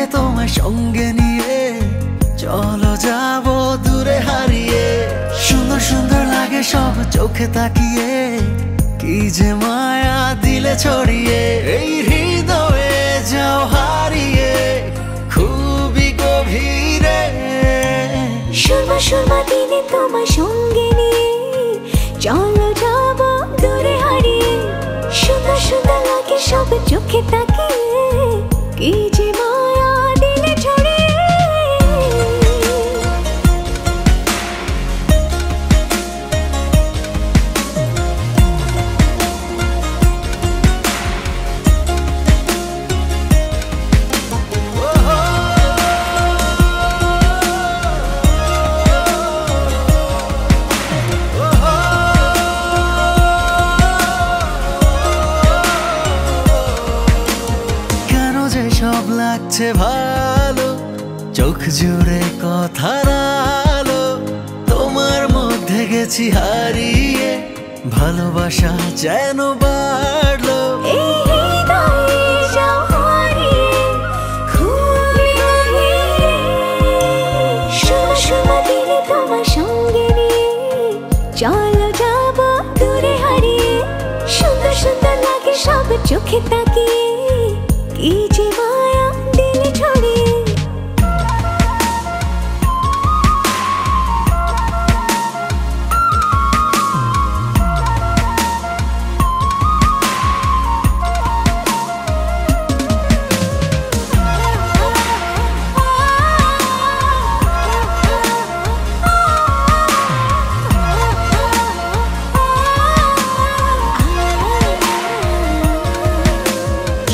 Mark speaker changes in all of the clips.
Speaker 1: দিনে তোমার সঙ্গে নিয়ে চলো যাব দূরে হারিয়ে। সুন্দর সুন্দর লাগে সব চোখে তাকিয়ে, কি যে মায়া দিলে ছড়িয়ে। এই হৃদয়ে যাও হারিয়ে খুবই গভীরে।
Speaker 2: সুরমা সুরমা দিনে তোমার সঙ্গে নিয়ে চলো যাব দূরে হারিয়ে। সুন্দর সুন্দর লাগে সব চোখে তাকিয়ে, কি যে মায়া দিলে ছড়িয়ে।
Speaker 1: সব লাগছে ভালো, চোখ জুড়ে কথার আলো। তোমার মধ্যে গেছি হারিয়ে, ভালোবাসা যেন বাড়লো।
Speaker 2: তোমার সঙ্গে নিয়ে চলো যাব দূরে হারিয়ে। সুন্দর সুন্দর লাগে সব চোখে তাকিয়ে, কি যে মায়া দিলে ছড়িয়ে।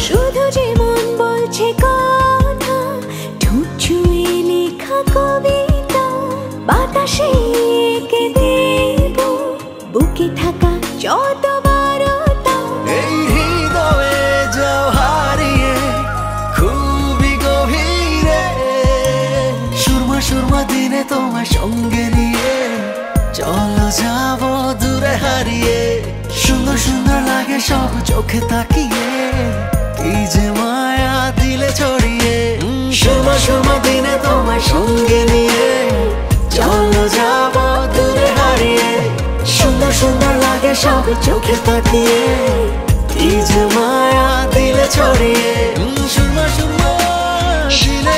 Speaker 2: শুধু যে মন বলছে কথা, ঠোঁট ছুঁয়ে লেখা কবিতা, বাতাসে এঁকে দেব বুকে থাকা যত বারতা।
Speaker 1: এই হৃদয়ে যাও হারিয়ে খুবই গভীরে। সুরমা সুরমা দিনে তোমার সঙ্গে নিয়ে চলো যাব দূরে হারিয়ে। সুন্দর সুন্দর লাগে সব চোখে তাকিয়ে, কি যে মায়া দিলে ছড়িয়ে। সুরমা সুরমা দিনে তোমার সঙ্গে নিয়ে চলো যাব দূরে হারিয়ে। সুন্দর সুন্দর লাগে সব চোখে তাকিয়ে, কি যে মায়া দিলে ছড়িয়ে। সুরমা সুরমা দিনে